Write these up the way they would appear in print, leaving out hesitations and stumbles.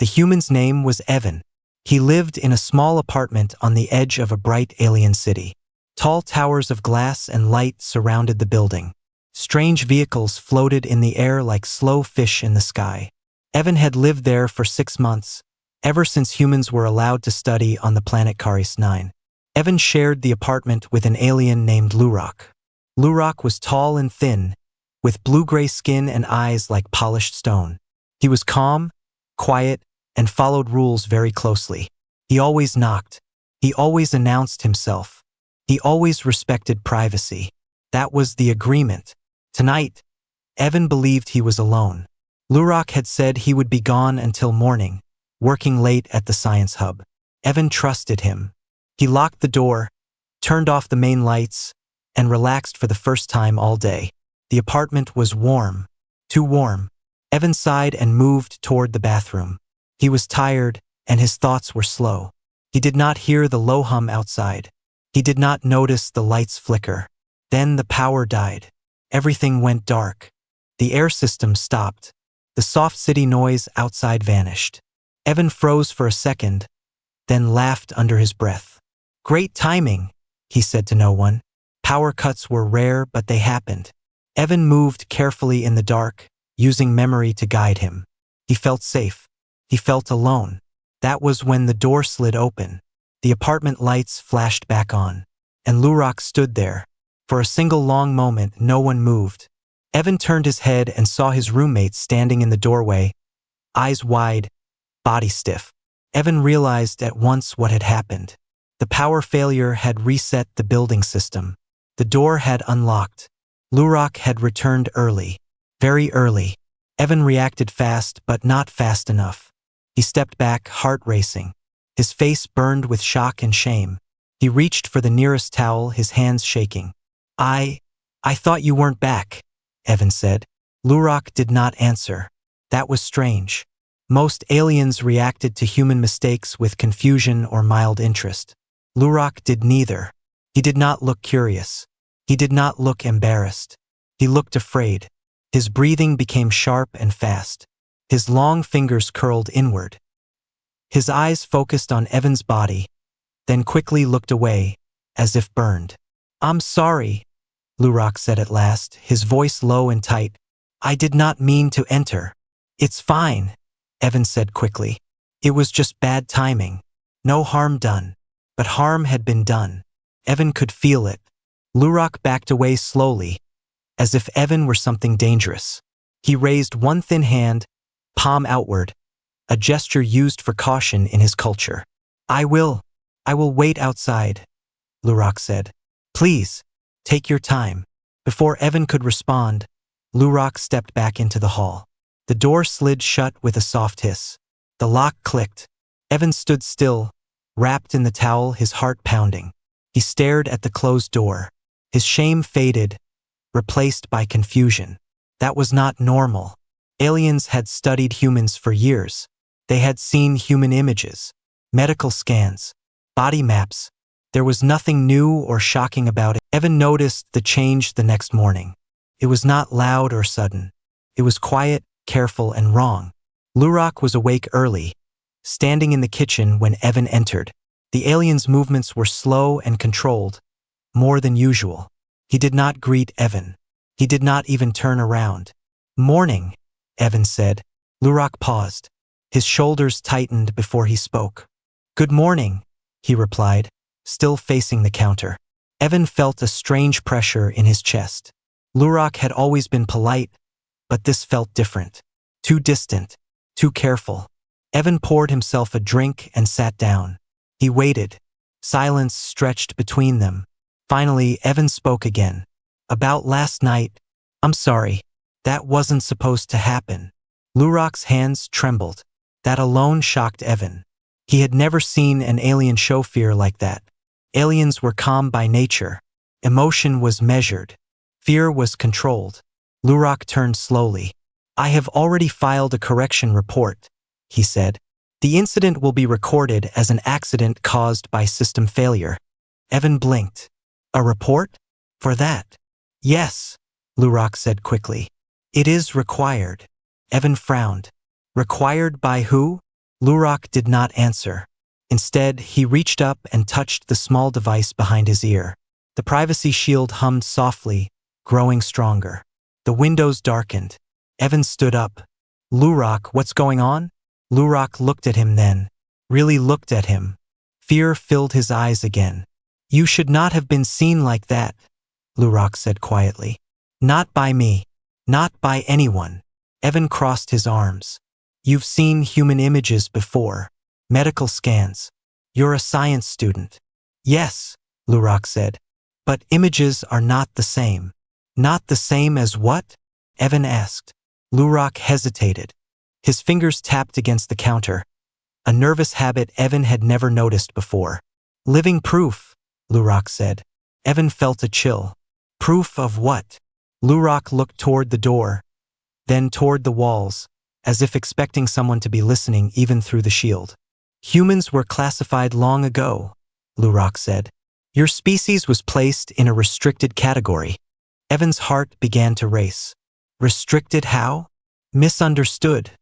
The human's name was Evan. He lived in a small apartment on the edge of a bright alien city. Tall towers of glass and light surrounded the building. Strange vehicles floated in the air like slow fish in the sky. Evan had lived there for 6 months, ever since humans were allowed to study on the planet Caris 9. Evan shared the apartment with an alien named Lurok. Lurok was tall and thin, with blue-gray skin and eyes like polished stone. He was calm, quiet, and followed rules very closely. He always knocked. He always announced himself. He always respected privacy. That was the agreement. Tonight, Evan believed he was alone. Lurok had said he would be gone until morning, working late at the science hub. Evan trusted him. He locked the door, turned off the main lights, and relaxed for the first time all day. The apartment was warm. Too warm. Evan sighed and moved toward the bathroom. He was tired, and his thoughts were slow. He did not hear the low hum outside. He did not notice the lights flicker. Then the power died. Everything went dark. The air system stopped. The soft city noise outside vanished. Evan froze for a second, then laughed under his breath. "Great timing," he said to no one. Power cuts were rare, but they happened. Evan moved carefully in the dark, using memory to guide him. He felt safe. He felt alone. That was when the door slid open. The apartment lights flashed back on, and Lurok stood there. For a single long moment, no one moved. Evan turned his head and saw his roommate standing in the doorway, eyes wide, body stiff. Evan realized at once what had happened. The power failure had reset the building system. The door had unlocked. Lurok had returned early. Very early. Evan reacted fast, but not fast enough. He stepped back, heart racing. His face burned with shock and shame. He reached for the nearest towel, his hands shaking. I thought you weren't back," Evan said. Lurok did not answer. That was strange. Most aliens reacted to human mistakes with confusion or mild interest. Lurok did neither. He did not look curious. He did not look embarrassed. He looked afraid. His breathing became sharp and fast. His long fingers curled inward. His eyes focused on Evan's body, then quickly looked away, as if burned. "I'm sorry," Lurok said at last, his voice low and tight. "I did not mean to enter." "It's fine," Evan said quickly. "It was just bad timing. No harm done." But harm had been done. Evan could feel it. Lurok backed away slowly, as if Evan were something dangerous. He raised one thin hand, palm outward, a gesture used for caution in his culture. I will wait outside," Lurok said. "Please, take your time." Before Evan could respond, Lurok stepped back into the hall. The door slid shut with a soft hiss. The lock clicked. Evan stood still, wrapped in the towel, his heart pounding. He stared at the closed door. His shame faded, replaced by confusion. That was not normal. Aliens had studied humans for years. They had seen human images, medical scans, body maps. There was nothing new or shocking about it. Evan noticed the change the next morning. It was not loud or sudden. It was quiet, careful, and wrong. Lurok was awake early, standing in the kitchen when Evan entered. The alien's movements were slow and controlled, more than usual. He did not greet Evan. He did not even turn around. "Morning," Evan said. Lurok paused. His shoulders tightened before he spoke. "Good morning," he replied, still facing the counter. Evan felt a strange pressure in his chest. Lurok had always been polite, but this felt different. Too distant, too careful. Evan poured himself a drink and sat down. He waited. Silence stretched between them. Finally, Evan spoke again. "About last night, I'm sorry. That wasn't supposed to happen." Lurok's hands trembled. That alone shocked Evan. He had never seen an alien show fear like that. Aliens were calm by nature. Emotion was measured. Fear was controlled. Lurok turned slowly. "I have already filed a correction report," he said. "The incident will be recorded as an accident caused by system failure." Evan blinked. "A report? For that?" "Yes," Lurok said quickly. "It is required." Evan frowned. "Required by who?" Lurak did not answer. Instead, he reached up and touched the small device behind his ear. The privacy shield hummed softly, growing stronger. The windows darkened. Evan stood up. Lurak, what's going on? Lurak looked at him then. Really looked at him. Fear filled his eyes again. You should not have been seen like that, Lurak said quietly. Not by me. Not by anyone. Evan crossed his arms. You've seen human images before. Medical scans. You're a science student. Yes, Lurak said. But images are not the same. Not the same as what? Evan asked. Lurak hesitated. His fingers tapped against the counter. A nervous habit Evan had never noticed before. Living proof, Lurak said. Evan felt a chill. Proof of what? Lurak looked toward the door, then toward the walls, as if expecting someone to be listening even through the shield. Humans were classified long ago, Lurak said. Your species was placed in a restricted category. Evan's heart began to race. Restricted how? Misunderstood,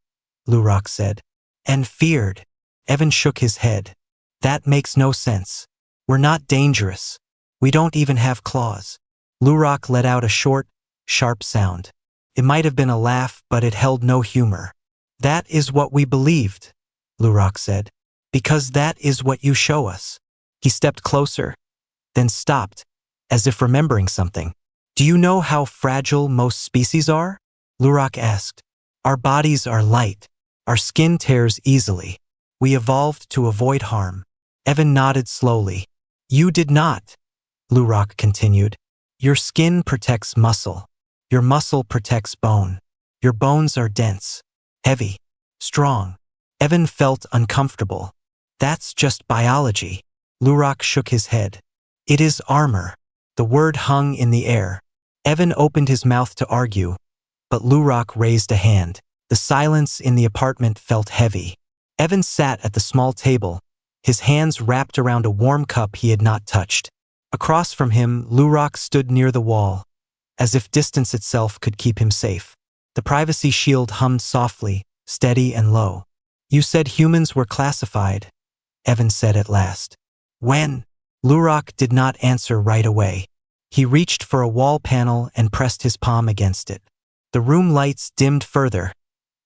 Lurak said. And feared. Evan shook his head. That makes no sense. We're not dangerous. We don't even have claws. Lurak let out a short, sharp sound. It might have been a laugh, but it held no humor. That is what we believed, Lurak said. Because that is what you show us. He stepped closer, then stopped, as if remembering something. Do you know how fragile most species are? Lurak asked. Our bodies are light. Our skin tears easily. We evolved to avoid harm. Evan nodded slowly. You did not, Lurak continued. Your skin protects muscle. Your muscle protects bone. Your bones are dense, heavy, strong. Evan felt uncomfortable. That's just biology. Lurak shook his head. It is armor. The word hung in the air. Evan opened his mouth to argue, but Lurak raised a hand. The silence in the apartment felt heavy. Evan sat at the small table, his hands wrapped around a warm cup he had not touched. Across from him, Lurak stood near the wall, as if distance itself could keep him safe. The privacy shield hummed softly, steady and low. You said humans were classified, Evan said at last. When? Lurak did not answer right away. He reached for a wall panel and pressed his palm against it. The room lights dimmed further,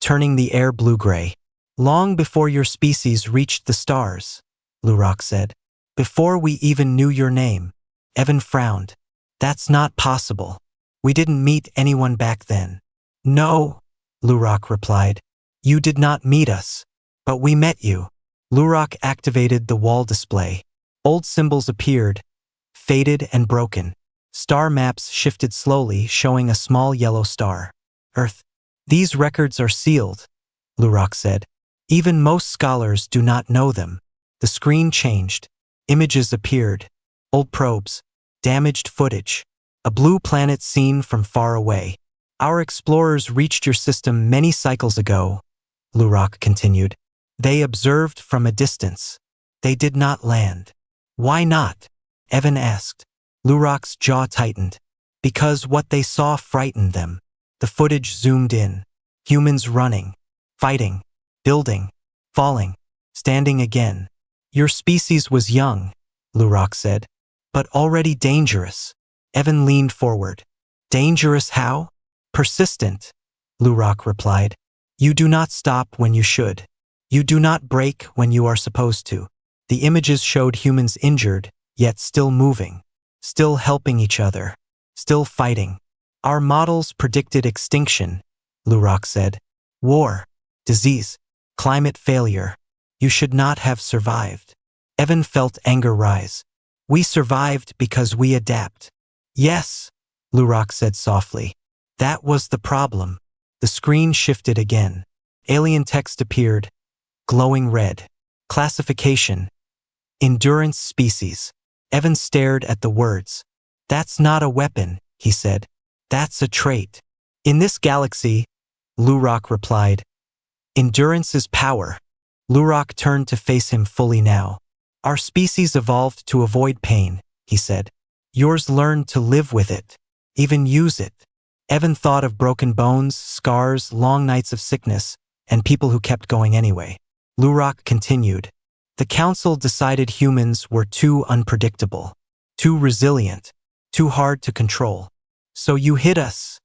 turning the air blue-gray. Long before your species reached the stars, Lurak said. Before we even knew your name. Evan frowned. That's not possible. We didn't meet anyone back then. No, Lurak replied. You did not meet us. But we met you. Lurak activated the wall display. Old symbols appeared, faded and broken. Star maps shifted slowly, showing a small yellow star. Earth. These records are sealed, Lurak said. Even most scholars do not know them. The screen changed. Images appeared. Old probes. Damaged footage. A blue planet seen from far away. Our explorers reached your system many cycles ago, Lurak continued. They observed from a distance. They did not land. Why not? Evan asked. Lurak's jaw tightened. Because what they saw frightened them. The footage zoomed in. Humans running, fighting, building, falling, standing again. Your species was young, Lurak said, but already dangerous. Evan leaned forward. Dangerous how? Persistent, Lurak replied. You do not stop when you should. You do not break when you are supposed to. The images showed humans injured, yet still moving, still helping each other, still fighting. Our models predicted extinction, Lurak said. War, disease, climate failure. You should not have survived. Evan felt anger rise. We survived because we adapt. Yes, Lurak said softly. That was the problem. The screen shifted again. Alien text appeared, glowing red. Classification. Endurance species. Evan stared at the words. That's not a weapon, he said. That's a trait. In this galaxy, Lurak replied, endurance is power. Lurak turned to face him fully now. Our species evolved to avoid pain, he said. Yours learned to live with it, even use it. Evan thought of broken bones, scars, long nights of sickness, and people who kept going anyway. Lurak continued. The council decided humans were too unpredictable, too resilient, too hard to control. So you hid us,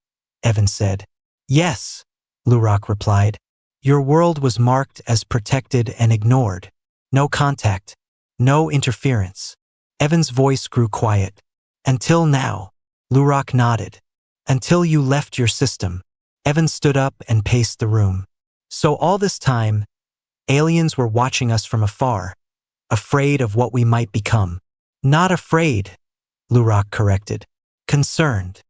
Evan said. Yes, Lurak replied. Your world was marked as protected and ignored. No contact, no interference. Evan's voice grew quiet. Until now, Lurak nodded. Until you left your system. Evan stood up and paced the room. So all this time, aliens were watching us from afar, afraid of what we might become. Not afraid, Lurak corrected. Concerned.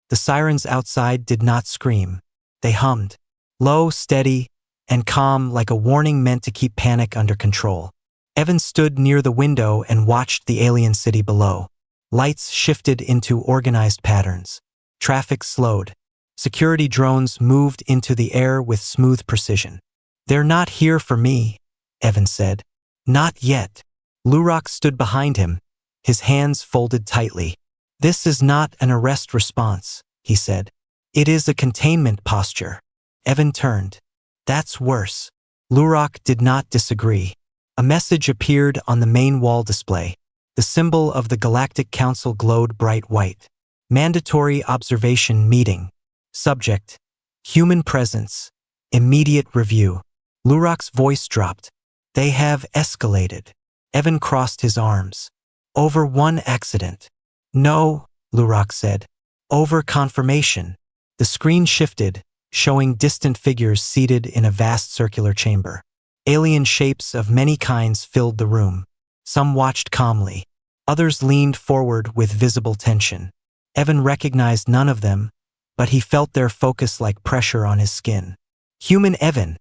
The sirens outside did not scream. They hummed. Low, steady, and calm, like a warning meant to keep panic under control. Evan stood near the window and watched the alien city below. Lights shifted into organized patterns. Traffic slowed. Security drones moved into the air with smooth precision. They're not here for me, Evan said. Not yet. Lurak stood behind him, his hands folded tightly. This is not an arrest response, he said. It is a containment posture. Evan turned. That's worse. Lurak did not disagree. A message appeared on the main wall display. The symbol of the Galactic Council glowed bright white. Mandatory observation meeting. Subject: human presence. Immediate review. Lurak's voice dropped. They have escalated. Evan crossed his arms. Over one accident. No, Lurak said. Over confirmation. The screen shifted, showing distant figures seated in a vast circular chamber. Alien shapes of many kinds filled the room. Some watched calmly. Others leaned forward with visible tension. Evan recognized none of them, but he felt their focus like pressure on his skin. Human Evan,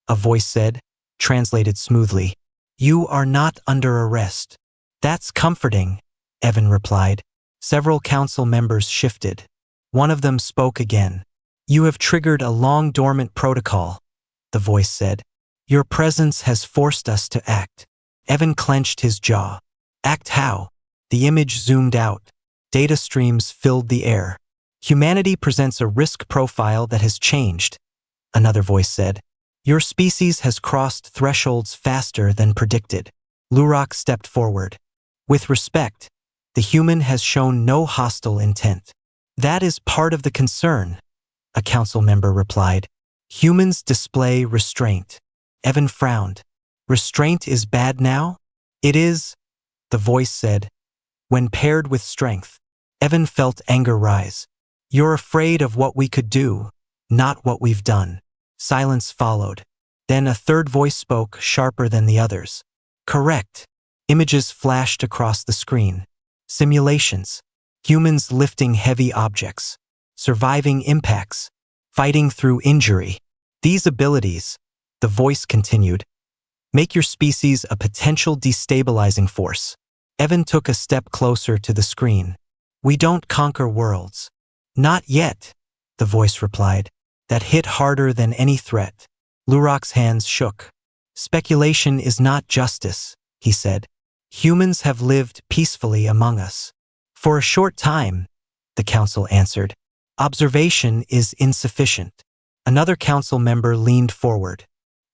a voice said, translated smoothly. You are not under arrest. That's comforting, Evan replied. Several council members shifted. One of them spoke again. You have triggered a long-dormant protocol, the voice said. Your presence has forced us to act. Evan clenched his jaw. Act how? The image zoomed out. Data streams filled the air. Humanity presents a risk profile that has changed, another voice said. Your species has crossed thresholds faster than predicted. Lurak stepped forward. With respect, the human has shown no hostile intent. That is part of the concern, a council member replied. Humans display restraint. Evan frowned. Restraint is bad now? It is, the voice said. When paired with strength, Evan felt anger rise. You're afraid of what we could do, not what we've done. Silence followed. Then a third voice spoke, sharper than the others. Correct. Images flashed across the screen. Simulations. Humans lifting heavy objects. Surviving impacts. Fighting through injury. These abilities, the voice continued, make your species a potential destabilizing force. Evan took a step closer to the screen. We don't conquer worlds. Not yet, the voice replied. That hit harder than any threat. Lurak's hands shook. Speculation is not justice, he said. Humans have lived peacefully among us. For a short time, the council answered. Observation is insufficient. Another council member leaned forward.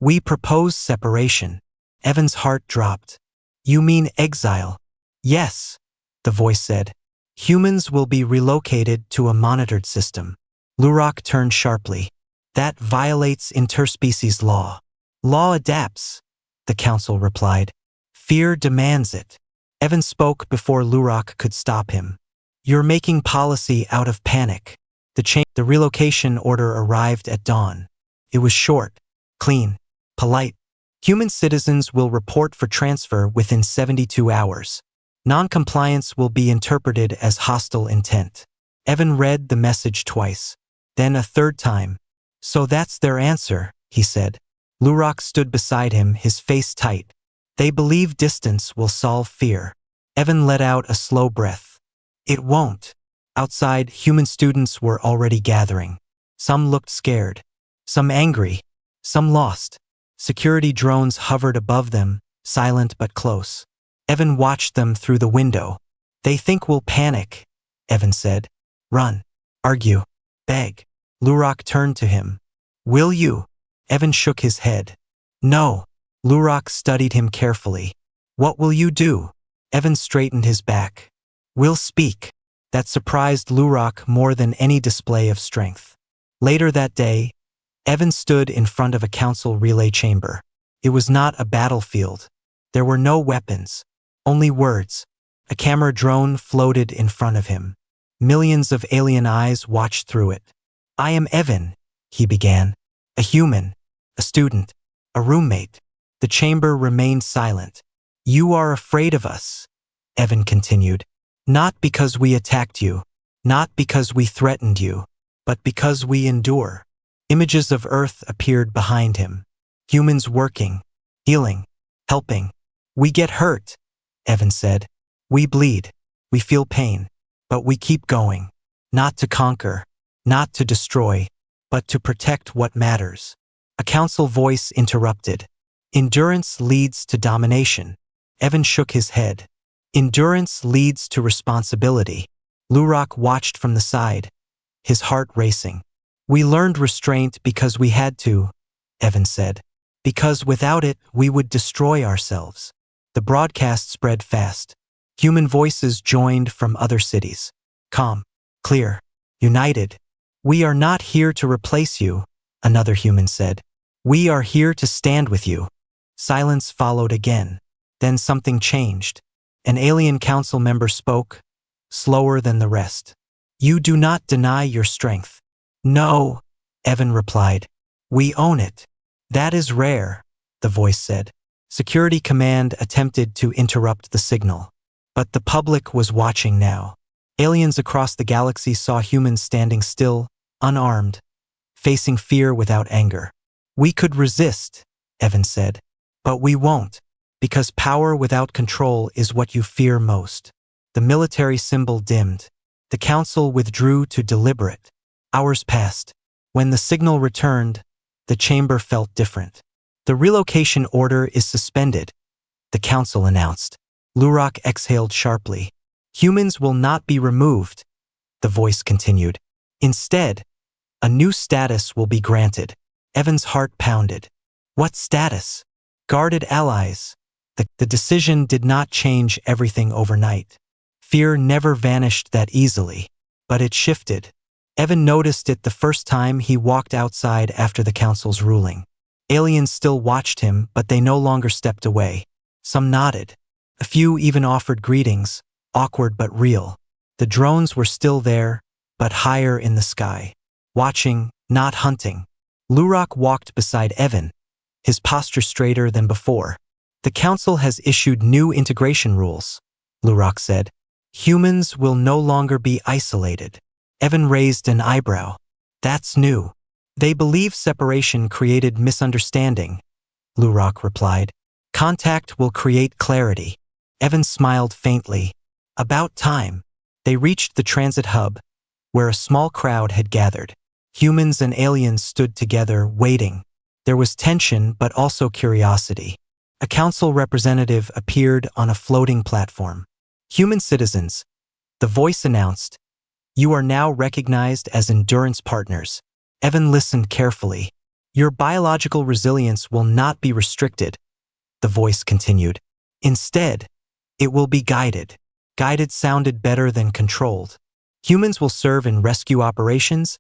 We propose separation. Evan's heart dropped. You mean exile? Yes, the voice said. Humans will be relocated to a monitored system. Lurak turned sharply. That violates interspecies law. Law adapts, the council replied. Fear demands it. Evan spoke before Lurak could stop him. You're making policy out of panic. The relocation order arrived at dawn. It was short, clean, polite. Human citizens will report for transfer within 72 hours. Non-compliance will be interpreted as hostile intent. Evan read the message twice, then a third time. So that's their answer, he said. Lurak stood beside him, his face tight. They believe distance will solve fear. Evan let out a slow breath. It won't. Outside, human students were already gathering. Some looked scared, some angry, some lost. Security drones hovered above them, silent but close. Evan watched them through the window. They think we'll panic, Evan said. Run. Argue. Beg. Lurak turned to him. Will you? Evan shook his head. No. Lurak studied him carefully. What will you do? Evan straightened his back. We'll speak. That surprised Lurak more than any display of strength. Later that day, Evan stood in front of a council relay chamber. It was not a battlefield. There were no weapons, only words. A camera drone floated in front of him. Millions of alien eyes watched through it. I am Evan, he began. A human, a student, a roommate. The chamber remained silent. You are afraid of us, Evan continued. Not because we attacked you, not because we threatened you, but because we endure. Images of Earth appeared behind him. Humans working, healing, helping. We get hurt, Evan said. We bleed, we feel pain, but we keep going. Not to conquer, not to destroy, but to protect what matters. A council voice interrupted. Endurance leads to domination. Evan shook his head. Endurance leads to responsibility. Lurak watched from the side, his heart racing. We learned restraint because we had to, Evan said. Because without it, we would destroy ourselves. The broadcast spread fast. Human voices joined from other cities. Calm, clear, united. We are not here to replace you, another human said. We are here to stand with you. Silence followed again. Then something changed. An alien council member spoke, slower than the rest. You do not deny your strength. No, Evan replied. We own it. That is rare, the voice said. Security Command attempted to interrupt the signal. But the public was watching now. Aliens across the galaxy saw humans standing still, unarmed, facing fear without anger. We could resist, Evan said. But we won't, because power without control is what you fear most. The military symbol dimmed. The council withdrew to deliberate. Hours passed. When the signal returned, the chamber felt different. The relocation order is suspended, the council announced. Lurak exhaled sharply. Humans will not be removed, the voice continued. Instead, a new status will be granted. Evan's heart pounded. What status? Guarded allies. The decision did not change everything overnight. Fear never vanished that easily, but it shifted. Evan noticed it the first time he walked outside after the council's ruling. Aliens still watched him, but they no longer stepped away. Some nodded. A few even offered greetings, awkward but real. The drones were still there, but higher in the sky. Watching, not hunting. Lurak walked beside Evan, his posture straighter than before. The council has issued new integration rules, Lurak said. Humans will no longer be isolated. Evan raised an eyebrow. That's new. They believe separation created misunderstanding, Lurak replied. Contact will create clarity. Evan smiled faintly. About time. They reached the transit hub, where a small crowd had gathered. Humans and aliens stood together, waiting. There was tension, but also curiosity. A council representative appeared on a floating platform. Human citizens, the voice announced, you are now recognized as endurance partners. Evan listened carefully. Your biological resilience will not be restricted, the voice continued. Instead, it will be guided. Guided sounded better than controlled. Humans will serve in rescue operations,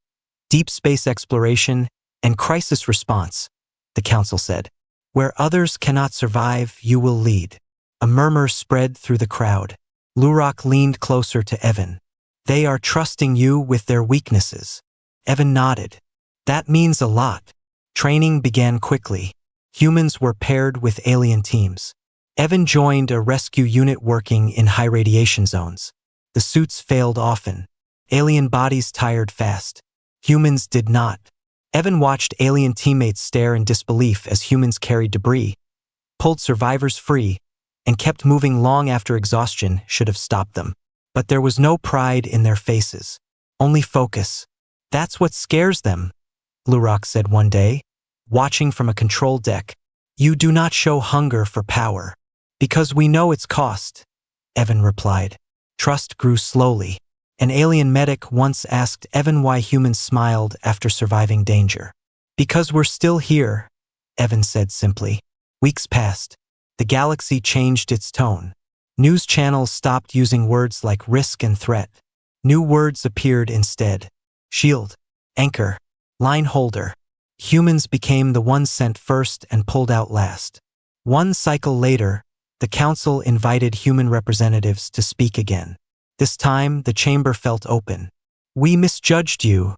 deep space exploration, and crisis response, the council said. Where others cannot survive, you will lead. A murmur spread through the crowd. Lurak leaned closer to Evan. They are trusting you with their weaknesses. Evan nodded. That means a lot. Training began quickly. Humans were paired with alien teams. Evan joined a rescue unit working in high radiation zones. The suits failed often. Alien bodies tired fast. Humans did not. Evan watched alien teammates stare in disbelief as humans carried debris, pulled survivors free, and kept moving long after exhaustion should have stopped them. But there was no pride in their faces, only focus. That's what scares them, Lurak said one day, watching from a control deck. You do not show hunger for power. Because we know its cost, Evan replied. Trust grew slowly. An alien medic once asked Evan why humans smiled after surviving danger. Because we're still here, Evan said simply. Weeks passed. The galaxy changed its tone. News channels stopped using words like risk and threat. New words appeared instead. Shield, anchor, line holder. Humans became the ones sent first and pulled out last. One cycle later, the council invited human representatives to speak again. This time, the chamber felt open. "We misjudged you,"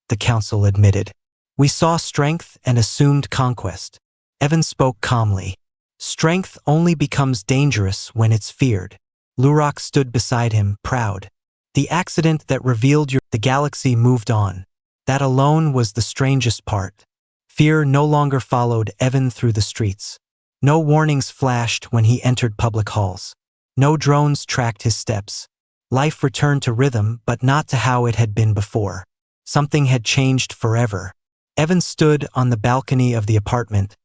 the council admitted. "We saw strength and assumed conquest." Evan spoke calmly. "Strength only becomes dangerous when it's feared." Lurak stood beside him, proud. "The accident that revealed the galaxy moved on. That alone was the strangest part." Fear no longer followed Evan through the streets. No warnings flashed when he entered public halls. No drones tracked his steps. Life returned to rhythm, but not to how it had been before. Something had changed forever. Evan stood on the balcony of the apartment,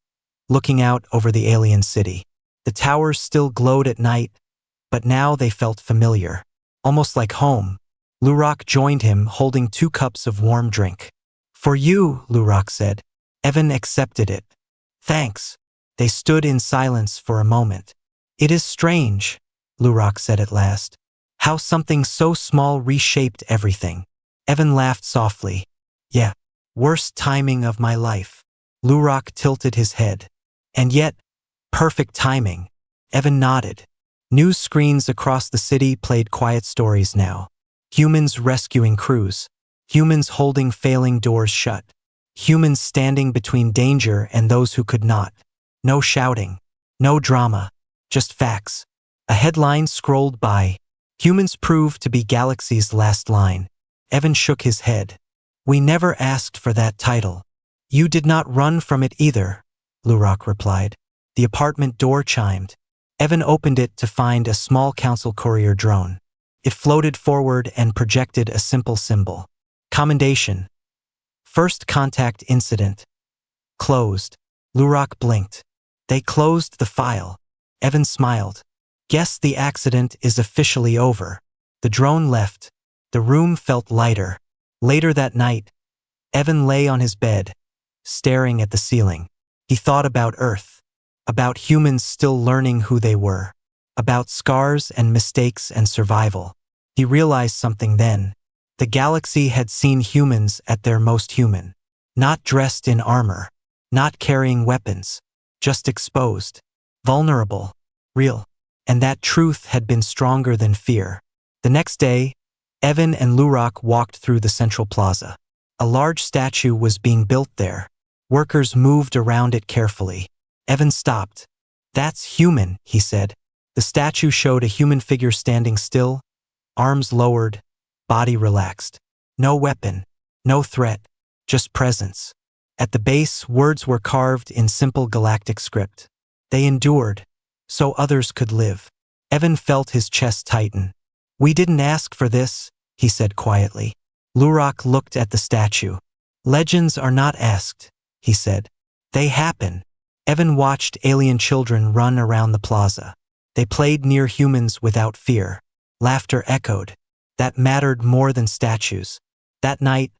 looking out over the alien city. The towers still glowed at night, but now they felt familiar, almost like home. Lurak joined him, holding 2 cups of warm drink. "For you," Lurak said. Evan accepted it. "Thanks." They stood in silence for a moment. "It is strange," Lurak said at last, "how something so small reshaped everything." Evan laughed softly. "Yeah, worst timing of my life." Lurak tilted his head. "And yet, perfect timing." Evan nodded. News screens across the city played quiet stories now. Humans rescuing crews. Humans holding failing doors shut. Humans standing between danger and those who could not. No shouting. No drama. Just facts. A headline scrolled by. "Humans proved to be galaxy's last line." Evan shook his head. "We never asked for that title." "You did not run from it either," Lurak replied. The apartment door chimed. Evan opened it to find a small council courier drone. It floated forward and projected a simple symbol. Commendation. First contact incident. Closed. Lurak blinked. They closed the file. Evan smiled. "Guess the accident is officially over." The drone left. The room felt lighter. Later that night, Evan lay on his bed, staring at the ceiling. He thought about Earth, about humans still learning who they were, about scars and mistakes and survival. He realized something then. The galaxy had seen humans at their most human. Not dressed in armor, not carrying weapons, just exposed, vulnerable, real. And that truth had been stronger than fear. The next day, Evan and Lurak walked through the central plaza. A large statue was being built there. Workers moved around it carefully. Evan stopped. "That's human," he said. The statue showed a human figure standing still, arms lowered, body relaxed. No weapon, no threat, just presence. At the base, words were carved in simple galactic script. They endured, so others could live. Evan felt his chest tighten. "We didn't ask for this," he said quietly. Lurak looked at the statue. "Legends are not asked," he said. "They happen." Evan watched alien children run around the plaza. They played near humans without fear. Laughter echoed. That mattered more than statues. That night,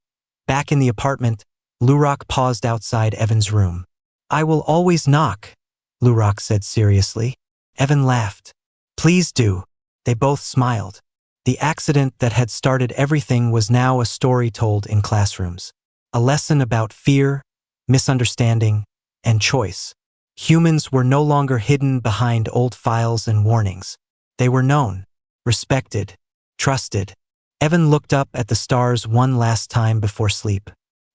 back in the apartment, Lurak paused outside Evan's room. "I will always knock," Lurak said seriously. Evan laughed. "Please do." They both smiled. The accident that had started everything was now a story told in classrooms. A lesson about fear, misunderstanding, and choice. Humans were no longer hidden behind old files and warnings. They were known, respected, trusted. Evan looked up at the stars one last time before sleep.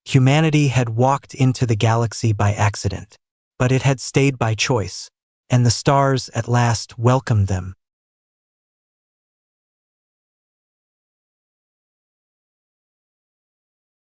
Humanity had walked into the galaxy by accident, but it had stayed by choice, and the stars at last welcomed them.